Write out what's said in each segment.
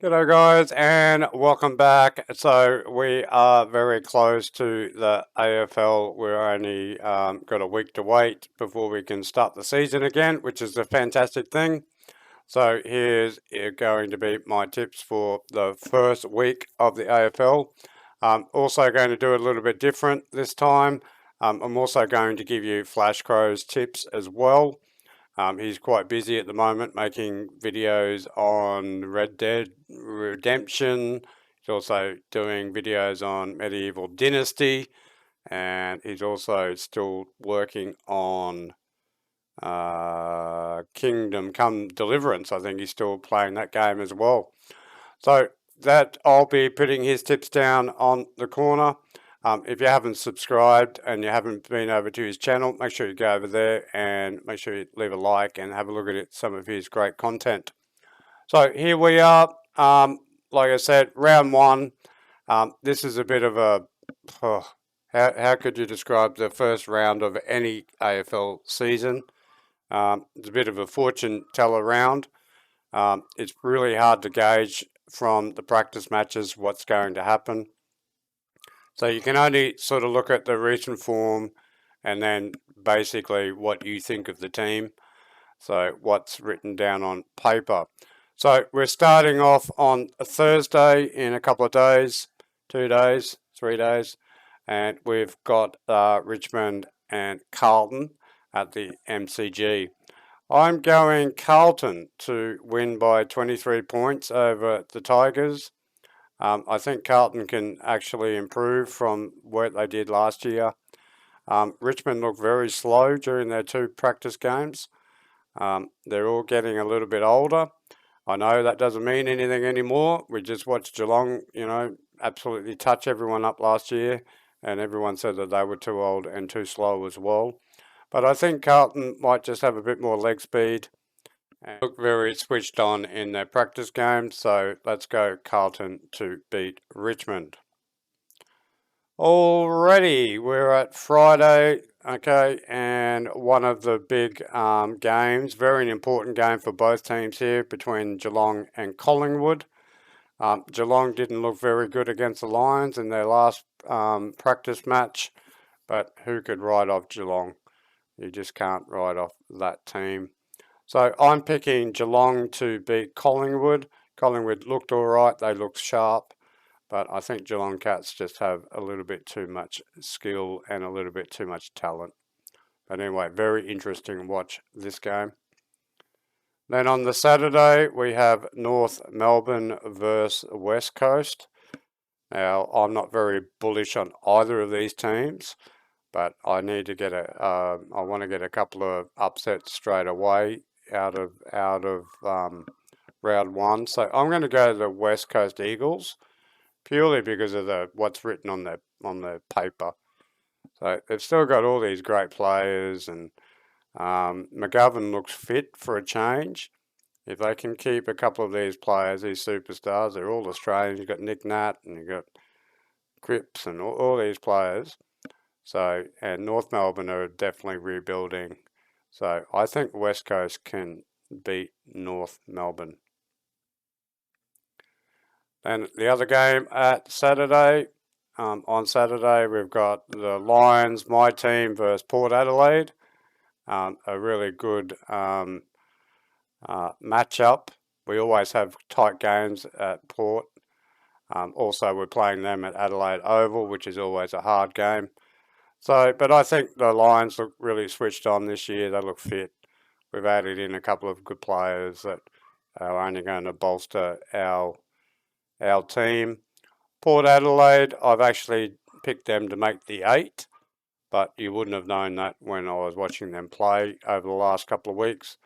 G'day guys and welcome back. So we are very close to the AFL. We're only got a week to wait before we can start the season again, which is a fantastic thing. So here's going to be my tips for the first week of the AFL. I'm also going to do it a little bit different this time. I'm also going to give you Flash Crow's tips as well. He's quite busy at the moment making videos on Red Dead Redemption. He's also doing videos on Medieval Dynasty, and he's also still working on Kingdom Come Deliverance. I think he's still playing that game as well. So that I'll be putting his tips down on the corner. If you haven't subscribed and you haven't been over to his channel, make sure you go over there and make sure you leave a like and have a look at some of his great content. So here we are. Like I said, round one. This is a bit of a how could you describe the first round of any AFL season? It's a bit of a fortune teller round. It's really hard to gauge from the practice matches what's going to happen. So you can only sort of look at the recent form and then basically what you think of the team. So what's written down on paper. So we're starting off on a Thursday in a couple of days, 2 days, 3 days, and we've got Richmond and Carlton at the MCG. I'm going Carlton to win by 23 points over the Tigers. I think Carlton can actually improve from what they did last year. Richmond looked very slow during their 2 practice games. They're all getting a little bit older. I know that doesn't mean anything anymore. We just watched Geelong, absolutely touch everyone up last year, and everyone said that they were too old and too slow as well. But I think Carlton might just have a bit more leg speed and look very switched on in their practice games. So let's go Carlton to beat Richmond. Alrighty, we're at Friday, okay, and one of the big games, very important game for both teams here between Geelong and Collingwood. Geelong didn't look very good against the Lions in their last practice match, but who could write off Geelong? You just can't write off that team. So I'm picking Geelong to beat Collingwood. Collingwood looked alright, they looked sharp, but I think Geelong Cats just have a little bit too much skill and a little bit too much talent. But anyway, very interesting to watch this game. Then on the Saturday, we have North Melbourne versus West Coast. Now, I'm not very bullish on either of these teams, but I need to get I want to get a couple of upsets straight away out of round one. So I'm going to go to the West Coast Eagles purely because of what's written on the paper. So they've still got all these great players, and McGovern looks fit for a change. If they can keep a couple of these players, these superstars, they're all Australians. You've got Nick Nat and you've got Cripps and all these players. So, and North Melbourne are definitely rebuilding. So I think West Coast can beat North Melbourne. And the other game at Saturday, on Saturday we've got the Lions, my team, versus Port Adelaide. A really good matchup. We always have tight games at Port. Also, we're playing them at Adelaide Oval, which is always a hard game. So, but I think the Lions look really switched on this year. They look fit. We've added in a couple of good players that are only going to bolster our team. Port Adelaide, I've actually picked them to make the 8, but you wouldn't have known that when I was watching them play over the last couple of weeks.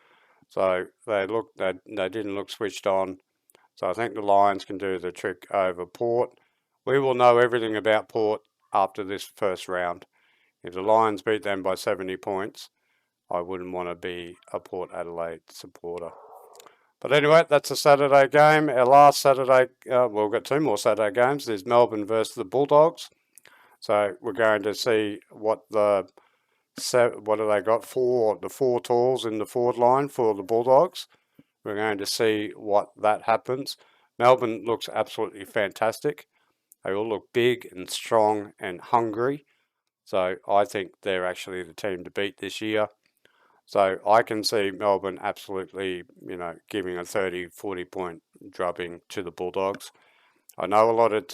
So they didn't look switched on. So I think the Lions can do the trick over Port. We will know everything about Port after this first round. If the Lions beat them by 70 points, I wouldn't want to be a Port Adelaide supporter. But anyway, that's a Saturday game. Our last Saturday, we've got 2 more Saturday games. There's Melbourne versus the Bulldogs. So we're going to see what do they got? The 4 talls in the forward line for the Bulldogs. We're going to see what that happens. Melbourne looks absolutely fantastic. They all look big and strong and hungry. So I think they're actually the team to beat this year. So I can see Melbourne absolutely, giving a 30, 40 point drubbing to the Bulldogs. I know a lot of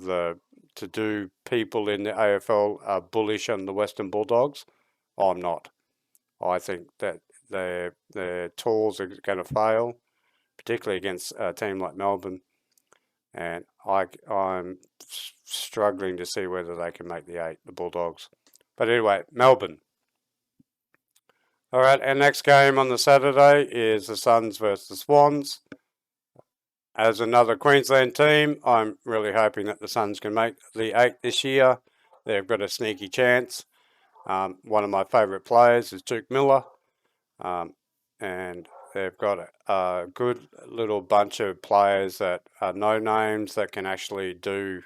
the to-do people in the AFL are bullish on the Western Bulldogs. I'm not. I think that their tours are going to fail, particularly against a team like Melbourne, and I'm struggling to see whether they can make the 8, the Bulldogs. But anyway, Melbourne. All right, our next game on the Saturday is the Suns versus the Swans. As another Queensland team, I'm really hoping that the Suns can make the 8 this year. They've got a sneaky chance. One of my favourite players is Duke Miller, and they've got a good little bunch of players that are no names that can actually they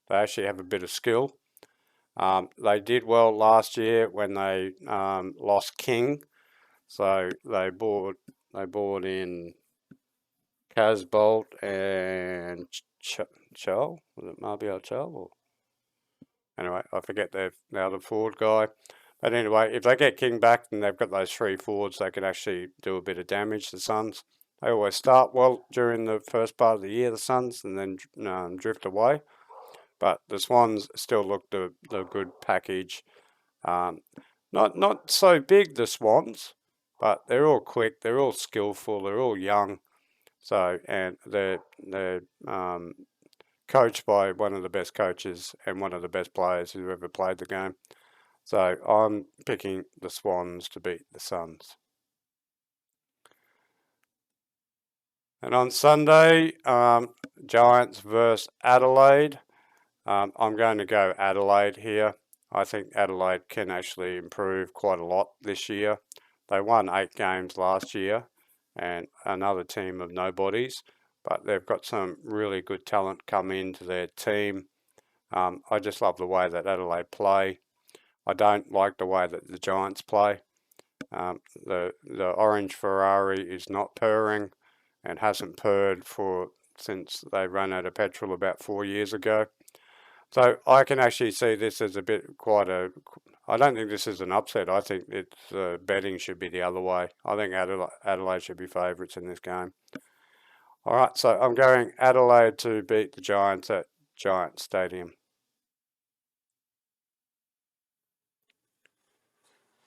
actually have a bit of skill. They did well last year when they lost King, so they bought in Casbolt and Chell. Was it Marbiel Chell? Or anyway, I forget the other forward guy. But anyway, if they get King back, then they've got those 3 forwards. They can actually do a bit of damage. The Suns. They always start well during the first part of the year, the Suns, and then drift away. But the Swans still look the good package. Not so big, the Swans, but they're all quick. They're all skillful. They're all young. So, and they're coached by one of the best coaches and one of the best players who ever played the game. So I'm picking the Swans to beat the Suns. And on Sunday, Giants versus Adelaide. I'm going to go Adelaide here. I think Adelaide can actually improve quite a lot this year. They won 8 games last year, and another team of nobodies, but they've got some really good talent come into their team. I just love the way that Adelaide play. I don't like the way that the Giants play. The orange Ferrari is not purring and hasn't purred since they ran out of petrol about 4 years ago. So I can actually see this as I don't think this is an upset. I think betting should be the other way. I think Adelaide should be favourites in this game. All right, so I'm going Adelaide to beat the Giants at Giant Stadium.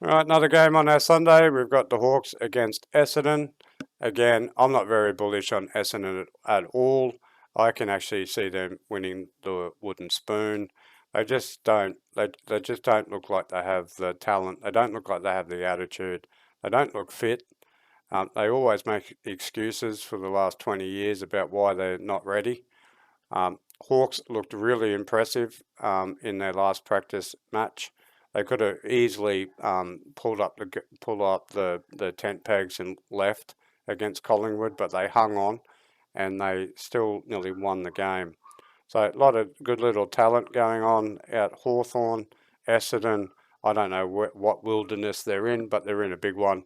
All right, another game on our Sunday. We've got the Hawks against Essendon. Again, I'm not very bullish on Essendon at all. I can actually see them winning the wooden spoon. They just don't. They just don't look like they have the talent. They don't look like they have the attitude. They don't look fit. They always make excuses for the last 20 years about why they're not ready. Hawks looked really impressive in their last practice match. They could have easily pulled up the tent pegs and left against Collingwood, but they hung on and they still nearly won the game. So a lot of good little talent going on at Hawthorn, Essendon. I don't know what wilderness they're in, but they're in a big one.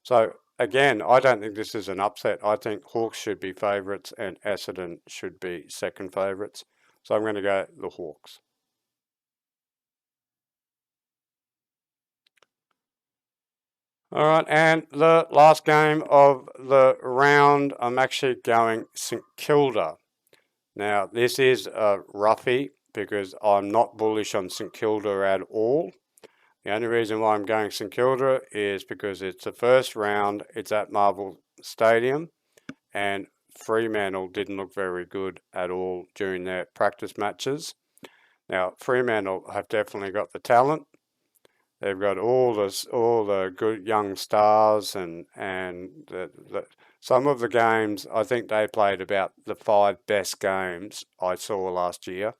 So again, I don't think this is an upset. I think Hawks should be favourites and Essendon should be second favourites. So I'm going to go the Hawks. All right, and the last game of the round, I'm actually going St Kilda. Now, this is a roughie because I'm not bullish on St Kilda at all. The only reason why I'm going St Kilda is because it's the first round, it's at Marvel Stadium, and Fremantle didn't look very good at all during their practice matches. Now, Fremantle have definitely got the talent. They've got all the good young stars, and some of the games, I think they played about the 5 best games I saw last year.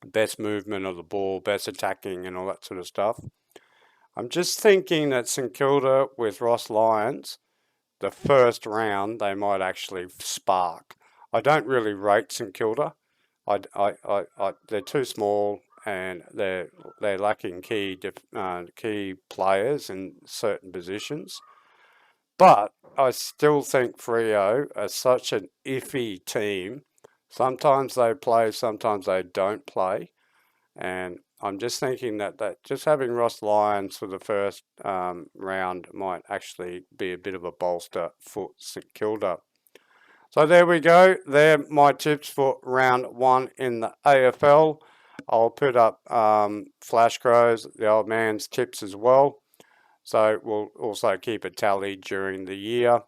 Best movement of the ball, best attacking, and all that sort of stuff. I'm just thinking that St Kilda with Ross Lyons, the first round, they might actually spark. I don't really rate St Kilda. They're too small and they're lacking key players in certain positions. But I still think Freo are such an iffy team. Sometimes they play, sometimes they don't play. And I'm just thinking that just having Ross Lyons for the first round might actually be a bit of a bolster for St Kilda. So there we go. They're my tips for round 1 in the AFL. I'll put up Flash Crows, the old man's tips as well. So we'll also keep a tally during the year.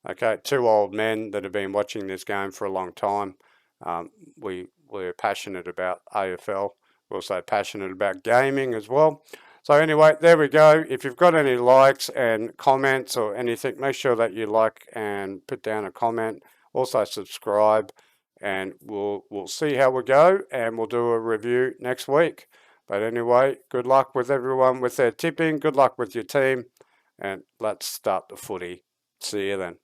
Okay, 2 old men that have been watching this game for a long time. We're passionate about AFL. We're also passionate about gaming as well. So anyway, there we go. If you've got any likes and comments or anything, make sure that you like and put down a comment. Also subscribe, and we'll see how we go, and we'll do a review next week. But anyway, good luck with everyone with their tipping. Good luck with your team, and let's start the footy. See you then.